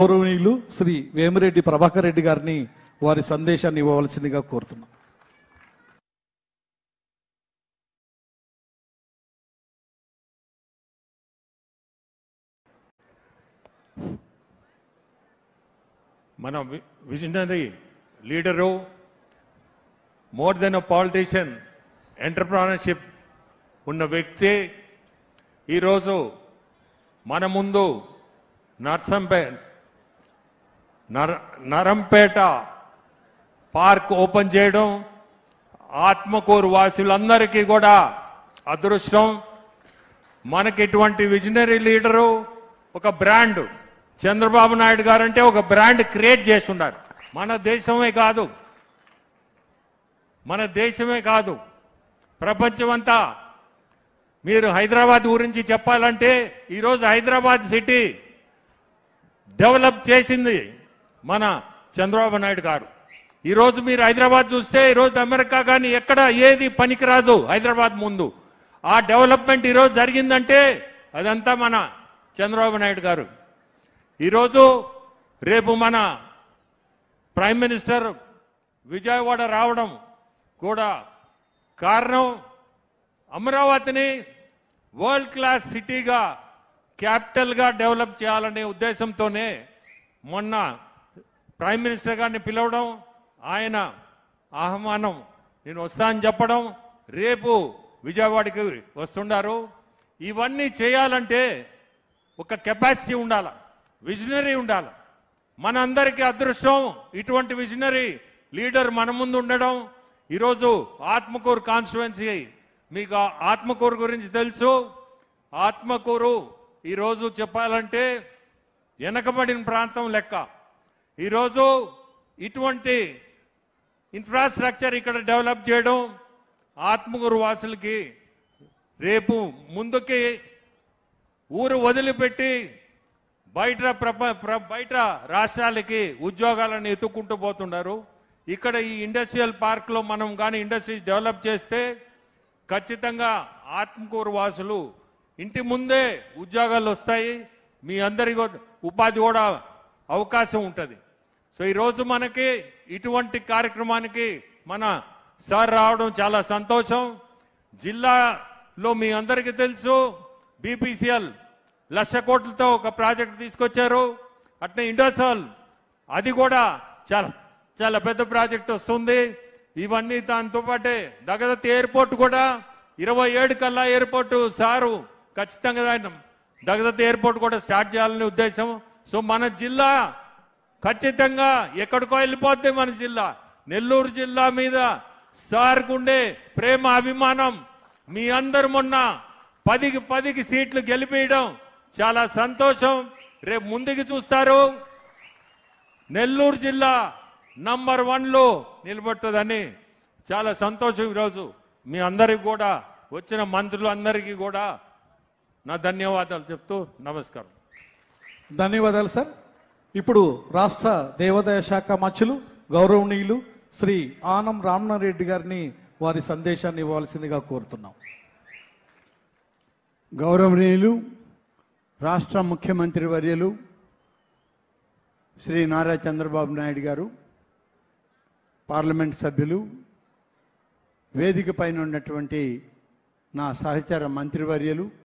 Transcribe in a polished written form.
గౌరవనీయులు శ్రీ వేమిరెడ్డి ప్రభాకర్ రెడ్డి గారిని వారి సందేశాన్ని ఇవ్వవలసిందిగా కోరుతున్నాం. మన విజనరీ లీడరు, మోర్ దెన్ అ పాలిటీషియన్, ఎంటర్ప్రెన్యూర్షిప్ ఉన్న వ్యక్తి ఈరోజు మన ముందు నరంపేట పార్క్ ఓపెన్ చేయడం ఆత్మకూరు వాసులందరికీ కూడా అదృష్టం. మనకి ఇటువంటి విజనరీ లీడరు, ఒక బ్రాండ్ చంద్రబాబు నాయుడు గారు అంటే ఒక బ్రాండ్ క్రియేట్ చేస్తున్నారు. మన దేశమే కాదు ప్రపంచమంతా. మీరు హైదరాబాద్ గురించి చెప్పాలంటే ఈరోజు హైదరాబాద్ సిటీ డెవలప్ చేసింది మన చంద్రబాబు నాయుడు గారు. ఈరోజు మీరు హైదరాబాద్ చూస్తే ఈరోజు అమెరికా కానీ ఎక్కడ ఏది పనికిరాదు హైదరాబాద్ ముందు. ఆ డెవలప్మెంట్ ఈరోజు జరిగిందంటే అదంతా మన చంద్రబాబు నాయుడు గారు. ఈరోజు రేపు మన ప్రైమ్ మినిస్టర్ విజయవాడ రావడం కూడా కారణం అమరావతిని వరల్డ్ క్లాస్ సిటీగా, క్యాపిటల్గా డెవలప్ చేయాలనే ఉద్దేశంతోనే మొన్న ప్రైమ్ మినిస్టర్ గారిని పిలవడం, ఆయన ఆహ్వానం నేను వస్తానని చెప్పడం, రేపు విజయవాడకి వస్తున్నారు. ఇవన్నీ చేయాలంటే ఒక కెపాసిటీ ఉండాలి, విజనరీ ఉండాలి. మనందరికీ అదృష్టం ఇటువంటి విజనరీ లీడర్ మన ముందు ఉండడం. ఈరోజు ఆత్మకూరు కాన్స్టిట్యుయెన్సీ, మీకు ఆత్మకూరు గురించి తెలుసు. ఆత్మకూరు ఈరోజు చెప్పాలంటే వెనకబడిన ప్రాంతం లెక్క. ఈరోజు ఇటువంటి ఇన్ఫ్రాస్ట్రక్చర్ ఇక్కడ డెవలప్ చేయడం ఆత్మకూరు వాసులకి రేపు ముందుకి ఊరు వదిలిపెట్టి బయట రాష్ట్రాలకి ఉద్యోగాలను ఎత్తుక్కుంటూ పోతున్నారు. ఇక్కడ ఈ ఇండస్ట్రియల్ పార్క్లో మనం కానీ ఇండస్ట్రీస్ డెవలప్ చేస్తే ఖచ్చితంగా ఆత్మకూరు వాసులు ఇంటి ముందే ఉద్యోగాలు వస్తాయి, మీ అందరికీ ఉపాధి కూడా అవకాశం ఉంటుంది. సో ఈరోజు మనకి ఇటువంటి కార్యక్రమానికి మన సార్ రావడం చాలా సంతోషం. జిల్లాలో మీ అందరికీ తెలుసు బీపీసీఎల్ 1,00,000 కోట్లతో ఒక ప్రాజెక్ట్ తీసుకొచ్చారు. అట్నే ఇండస్ట్రియల్ అది కూడా చాలా పెద్ద ప్రాజెక్ట్ వస్తుంది. ఇవన్నీ దాంతో పాటే దగదత్తి ఎయిర్పోర్ట్ కూడా 27 కల్లా ఎయిర్పోర్టు సారు ఖచ్చితంగా దగదత్తి ఎయిర్పోర్ట్ కూడా స్టార్ట్ చేయాలనే ఉద్దేశం. సో మన జిల్లా ఖచ్చితంగా ఎక్కడికో వెళ్ళిపోద్ది. మన జిల్లా నెల్లూరు జిల్లా మీద సార్కు ఉండే ప్రేమ, అభిమానం, మీ అందరు మొన్న 10కి సీట్లు గెలిపేయడం చాలా సంతోషం. రేపు ముందుకు చూస్తారు నెల్లూరు జిల్లా నంబర్ 1లో నిలబడుతుందని చాలా సంతోషం. ఈరోజు మీ అందరికి కూడా వచ్చిన మంత్రులందరికీ కూడా నా ధన్యవాదాలు చెప్తూ నమస్కారం. ధన్యవాదాలు సార్. ఇప్పుడు రాష్ట్ర దేవాదాయ శాఖ మంత్రులు గౌరవనీయులు శ్రీ ఆనం రామనారెడ్డి గారిని వారి సందేశాన్ని ఇవ్వవలసిందిగా కోరుతున్నాం. గౌరవనీయులు రాష్ట్ర ముఖ్యమంత్రి వర్యులు శ్రీ నారా చంద్రబాబు నాయుడు గారు, పార్లమెంట్ సభ్యులు, వేదిక పైన ఉన్నటువంటి నా సహచర మంత్రివర్యులు,